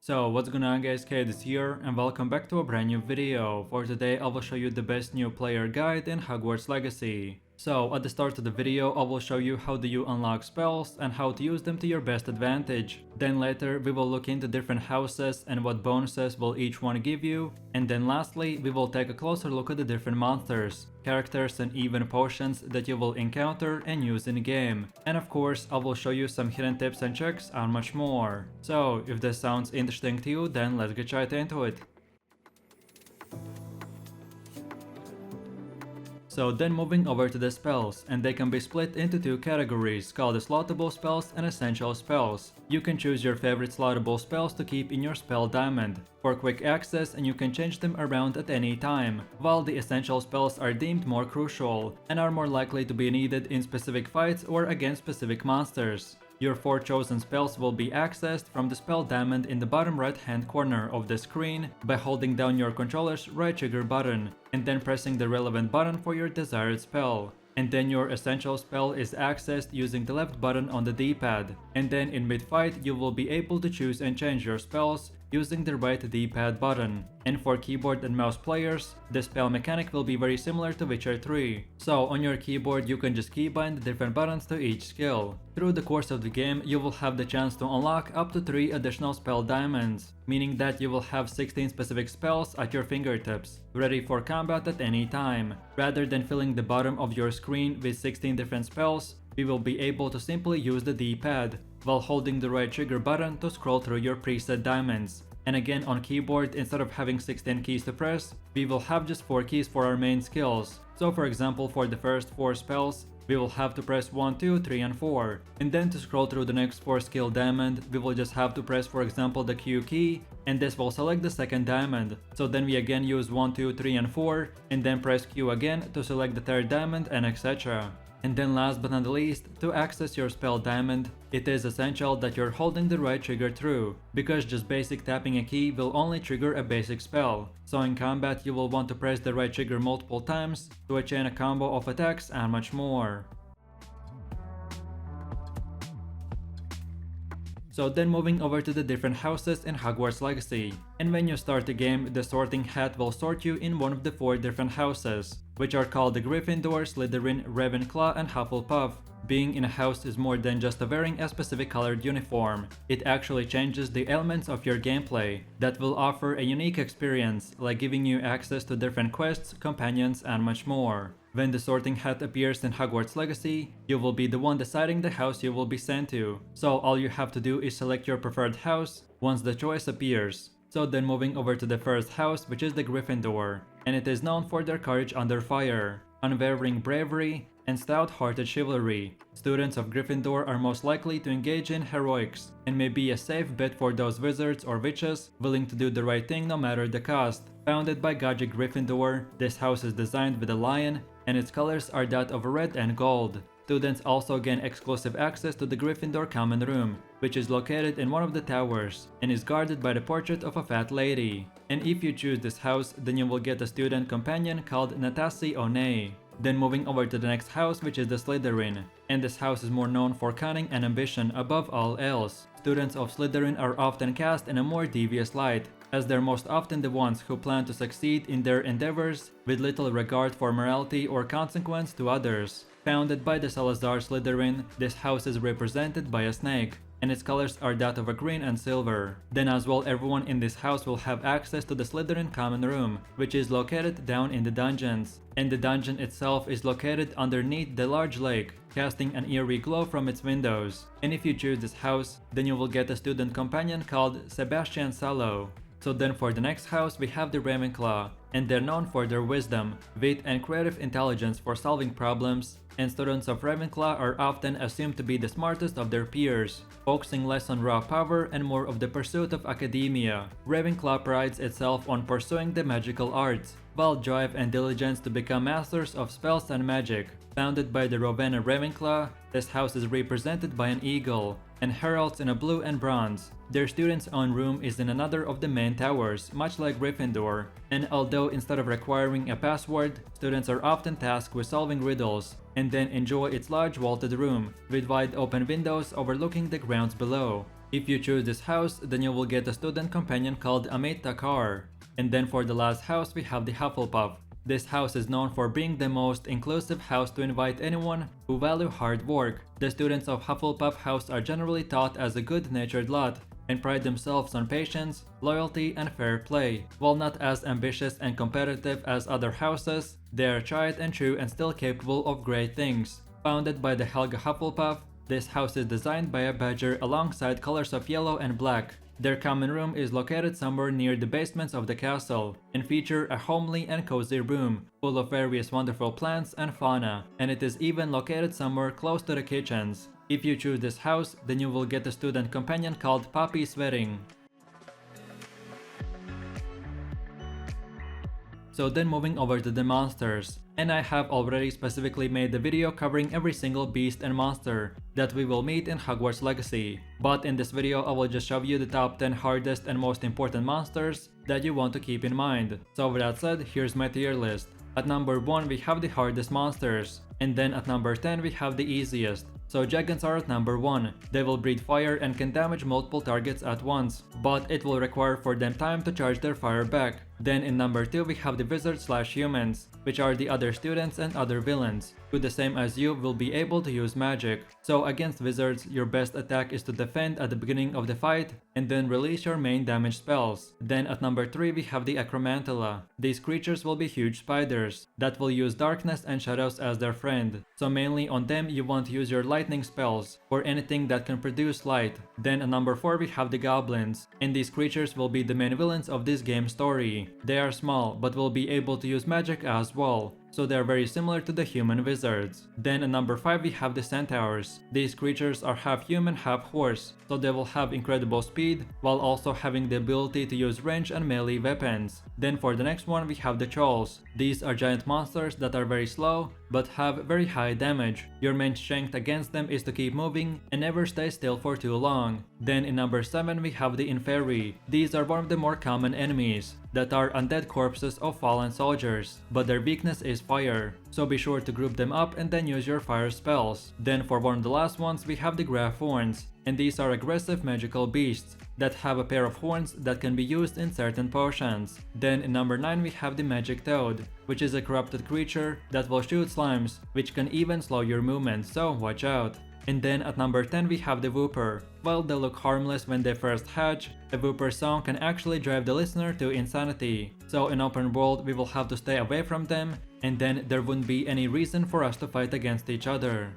So what's going on guys, Kate is here and welcome back to a brand new video. For today I will show you the best new player guide in Hogwarts Legacy. So at the start of the video I will show you how do you unlock spells and how to use them to your best advantage. Then later we will look into different houses and what bonuses will each one give you. And then lastly we will take a closer look at the different monsters, characters and even potions that you will encounter and use in the game. And of course I will show you some hidden tips and tricks and much more. So if this sounds interesting to you, then let's get right into it. So then moving over to the spells, and they can be split into two categories called slottable spells and essential spells. You can choose your favorite slottable spells to keep in your spell diamond for quick access, and you can change them around at any time, while the essential spells are deemed more crucial and are more likely to be needed in specific fights or against specific monsters. Your 4 chosen spells will be accessed from the spell diamond in the bottom right hand corner of the screen by holding down your controller's right trigger button and then pressing the relevant button for your desired spell. And then your essential spell is accessed using the left button on the D-pad. And then in mid-fight you will be able to choose and change your spells using the right D-pad button. And for keyboard and mouse players, the spell mechanic will be very similar to Witcher 3. So on your keyboard you can just keybind the different buttons to each skill. Through the course of the game you will have the chance to unlock up to 3 additional spell diamonds, meaning that you will have 16 specific spells at your fingertips, ready for combat at any time. Rather than filling the bottom of your screen with 16 different spells, we will be able to simply use the D-pad while holding the right trigger button to scroll through your preset diamonds. And again on keyboard, instead of having 16 keys to press, we will have just 4 keys for our main skills. So for example, for the first 4 spells, we will have to press 1, 2, 3 and 4. And then to scroll through the next 4 skill diamond, we will just have to press for example the Q key, and this will select the second diamond. So then we again use 1, 2, 3 and 4, and then press Q again to select the third diamond, and etc. And then last but not least, to access your spell diamond, it is essential that you're holding the right trigger through, because just basic tapping a key will only trigger a basic spell. So in combat you will want to press the right trigger multiple times to chain a combo of attacks and much more. So then moving over to the different houses in Hogwarts Legacy. And when you start the game, the sorting hat will sort you in one of the 4 different houses, which are called the Gryffindor, Slytherin, Ravenclaw and Hufflepuff. Being in a house is more than just wearing a specific colored uniform. It actually changes the elements of your gameplay that will offer a unique experience, like giving you access to different quests, companions and much more. When the sorting hat appears in Hogwarts Legacy, you will be the one deciding the house you will be sent to. So all you have to do is select your preferred house once the choice appears. So then moving over to the first house, which is the Gryffindor, and it is known for their courage under fire, unwavering bravery, and stout-hearted chivalry. Students of Gryffindor are most likely to engage in heroics and may be a safe bet for those wizards or witches willing to do the right thing no matter the cost. Founded by Godric Gryffindor, this house is designed with a lion and its colors are that of red and gold. Students also gain exclusive access to the Gryffindor Common Room, which is located in one of the towers and is guarded by the portrait of a fat lady. And if you choose this house, then you will get a student companion called Natasi Onei. Then moving over to the next house, which is the Slytherin, and this house is more known for cunning and ambition above all else. Students of Slytherin are often cast in a more devious light, as they're most often the ones who plan to succeed in their endeavors with little regard for morality or consequence to others. Founded by the Salazar Slytherin, this house is represented by a snake, and its colors are that of a green and silver. Then as well, everyone in this house will have access to the Slytherin Common Room, which is located down in the dungeons. And the dungeon itself is located underneath the large lake, casting an eerie glow from its windows. And if you choose this house, then you will get a student companion called Sebastian Sallow. So then for the next house we have the Ravenclaw, and they're known for their wisdom, wit and creative intelligence for solving problems, and students of Ravenclaw are often assumed to be the smartest of their peers, focusing less on raw power and more of the pursuit of academia. Ravenclaw prides itself on pursuing the magical arts, while drive and diligence to become masters of spells and magic. Founded by the Rowena Ravenclaw, this house is represented by an eagle, and heralds in a blue and bronze. Their students' own room is in another of the main towers, much like Gryffindor, and although instead of requiring a password, students are often tasked with solving riddles, and then enjoy its large vaulted room, with wide open windows overlooking the grounds below. If you choose this house, then you will get a student companion called Amit Takar. And then for the last house, we have the Hufflepuff. This house is known for being the most inclusive house to invite anyone who value hard work. The students of Hufflepuff House are generally taught as a good-natured lot and pride themselves on patience, loyalty, and fair play. While not as ambitious and competitive as other houses, they are tried and true and still capable of great things. Founded by the Helga Hufflepuff, this house is designed by a badger alongside colors of yellow and black. Their common room is located somewhere near the basements of the castle and feature a homely and cozy room full of various wonderful plants and fauna, and it is even located somewhere close to the kitchens. If you choose this house, then you will get a student companion called Poppy Sweating. So then moving over to the monsters, and I have already specifically made the video covering every single beast and monster that we will meet in Hogwarts Legacy. But in this video I will just show you the top 10 hardest and most important monsters that you want to keep in mind. So with that said, here's my tier list. At number 1 we have the hardest monsters, and then at number 10 we have the easiest. So dragons are at number 1. They will breathe fire and can damage multiple targets at once, but it will require for them time to charge their fire back. Then in number 2 we have the wizards/humans, which are the other students and other villains, who the same as you will be able to use magic. So against wizards, your best attack is to defend at the beginning of the fight and then release your main damage spells. Then at number 3 we have the acromantula. These creatures will be huge spiders that will use darkness and shadows as their friend. So mainly on them you want to use your lightning spells or anything that can produce light. Then at number 4 we have the goblins, and these creatures will be the main villains of this game story. They are small but will be able to use magic as well, so they are very similar to the human wizards. Then at number 5 we have the centaurs. These creatures are half human, half horse, so they will have incredible speed while also having the ability to use range and melee weapons. Then for the next one we have the trolls. These are giant monsters that are very slow but have very high damage. Your main strength against them is to keep moving and never stay still for too long. Then in number 7 we have the inferi. These are one of the more common enemies that are undead corpses of fallen soldiers, but their weakness is fire, so be sure to group them up and then use your fire spells. Then for one of the last ones we have the graf horns, and these are aggressive magical beasts that have a pair of horns that can be used in certain potions. Then in number 9 we have the magic toad, which is a corrupted creature that will shoot slimes, which can even slow your movement, so watch out. And then at number 10 we have the Wooper. While they look harmless when they first hatch, a Wooper song can actually drive the listener to insanity. So in open world we will have to stay away from them, and then there wouldn't be any reason for us to fight against each other.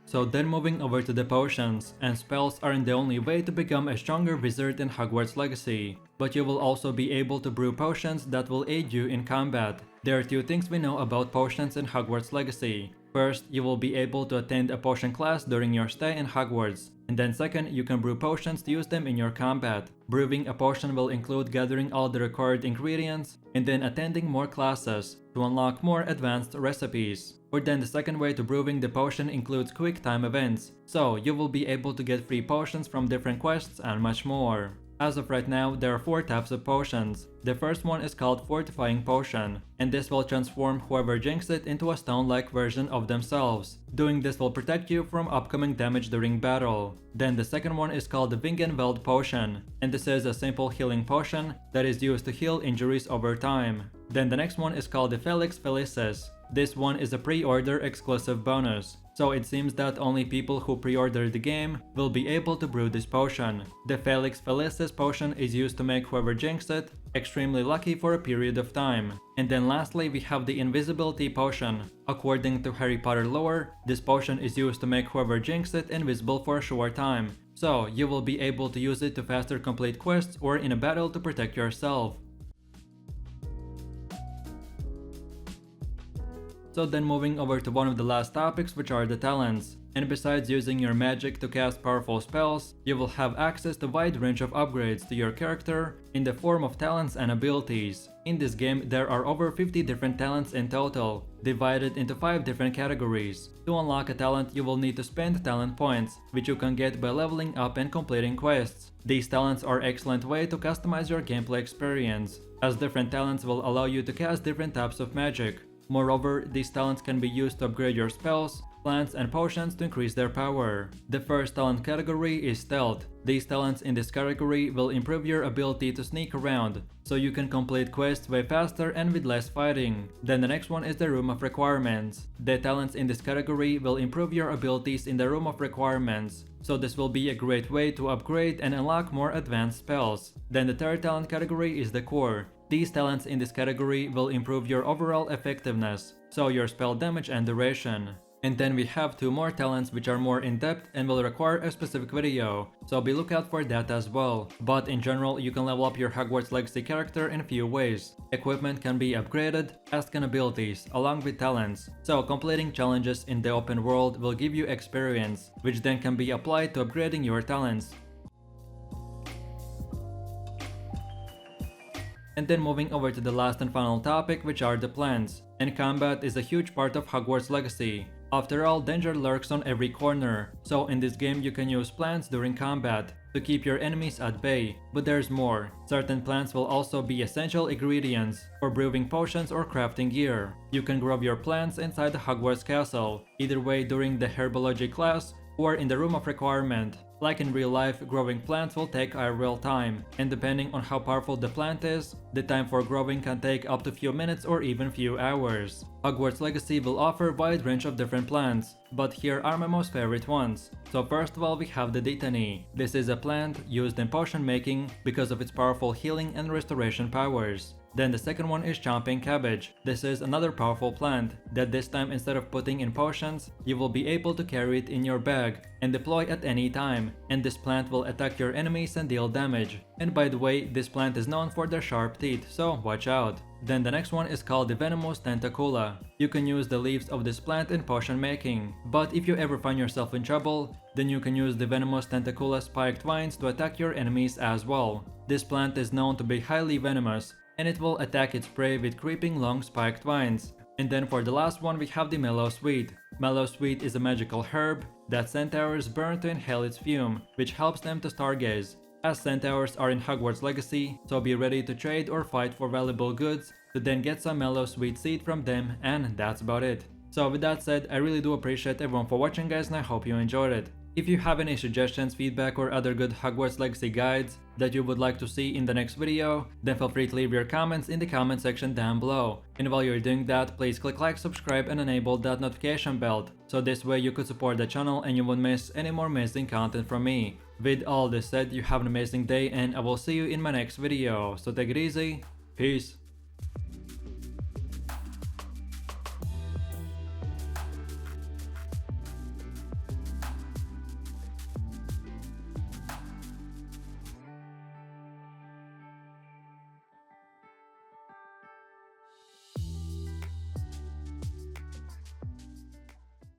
So then moving over to the potions, and spells aren't the only way to become a stronger wizard in Hogwarts Legacy, but you will also be able to brew potions that will aid you in combat. There are two things we know about potions in Hogwarts Legacy. First, you will be able to attend a potion class during your stay in Hogwarts, and then second, you can brew potions to use them in your combat. Brewing a potion will include gathering all the required ingredients and then attending more classes to unlock more advanced recipes. Or then the second way to brewing the potion includes quick time events, so you will be able to get free potions from different quests and much more. As of right now, there are 4 types of potions. The first one is called Fortifying Potion, and this will transform whoever drinks it into a stone-like version of themselves. Doing this will protect you from upcoming damage during battle. Then the second one is called the Wingenveld Potion, and this is a simple healing potion that is used to heal injuries over time. Then the next one is called the Felix Felicis. This one is a pre-order exclusive bonus, so it seems that only people who pre-order the game will be able to brew this potion. The Felix Felicis potion is used to make whoever drinks it extremely lucky for a period of time. And then lastly we have the Invisibility Potion. According to Harry Potter lore, this potion is used to make whoever drinks it invisible for a short time, so you will be able to use it to faster complete quests or in a battle to protect yourself. So then moving over to one of the last topics, which are the talents. And besides using your magic to cast powerful spells, you will have access to a wide range of upgrades to your character in the form of talents and abilities. In this game there are over 50 different talents in total, divided into 5 different categories. To unlock a talent you will need to spend talent points, which you can get by leveling up and completing quests. These talents are an excellent way to customize your gameplay experience, as different talents will allow you to cast different types of magic. Moreover, these talents can be used to upgrade your spells plants, and potions to increase their power. The first talent category is Stealth. These talents in this category will improve your ability to sneak around, so you can complete quests way faster and with less fighting. Then the next one is the Room of Requirements. The talents in this category will improve your abilities in the Room of Requirements, so this will be a great way to upgrade and unlock more advanced spells. Then the third talent category is the Core. These talents in this category will improve your overall effectiveness, so your spell damage and duration. And then we have 2 more talents which are more in-depth and will require a specific video, so be lookout for that as well. But in general, you can level up your Hogwarts Legacy character in a few ways. Equipment can be upgraded, as can abilities, along with talents. So completing challenges in the open world will give you experience, which then can be applied to upgrading your talents. And then moving over to the last and final topic, which are the plants. And combat is a huge part of Hogwarts Legacy. After all, danger lurks on every corner, so in this game you can use plants during combat to keep your enemies at bay. But there's more. Certain plants will also be essential ingredients for brewing potions or crafting gear. You can grow your plants inside the Hogwarts castle, either way during the herbology class or in the Room of Requirement. Like in real life, growing plants will take a real time, and depending on how powerful the plant is, the time for growing can take up to few minutes or even few hours. Hogwarts Legacy will offer a wide range of different plants, but here are my most favorite ones. So first of all, we have the Dittany. This is a plant used in potion making because of its powerful healing and restoration powers. Then the second one is Chomping Cabbage. This is another powerful plant that this time, instead of putting in potions, you will be able to carry it in your bag and deploy at any time, and this plant will attack your enemies and deal damage. And by the way, this plant is known for their sharp teeth, so watch out. Then the next one is called the Venomous Tentacula. You can use the leaves of this plant in potion making, but if you ever find yourself in trouble, then you can use the Venomous Tentacula spiked vines to attack your enemies as well. This plant is known to be highly venomous, and it will attack its prey with creeping long spiked vines. And then for the last one, we have the Mellow Sweet. Mellow Sweet is a magical herb that centaurs burn to inhale its fume, which helps them to stargaze. As centaurs are in Hogwarts Legacy, so be ready to trade or fight for valuable goods to then get some Mellow Sweet seed from them, and that's about it. So with that said, I really do appreciate everyone for watching, guys, and I hope you enjoyed it. If you have any suggestions, feedback, or other good Hogwarts Legacy guides that you would like to see in the next video, then feel free to leave your comments in the comment section down below. And while you're doing that, please click like, subscribe, and enable that notification bell, so this way you could support the channel and you won't miss any more amazing content from me. With all this said, you have an amazing day, and I will see you in my next video, so take it easy, peace.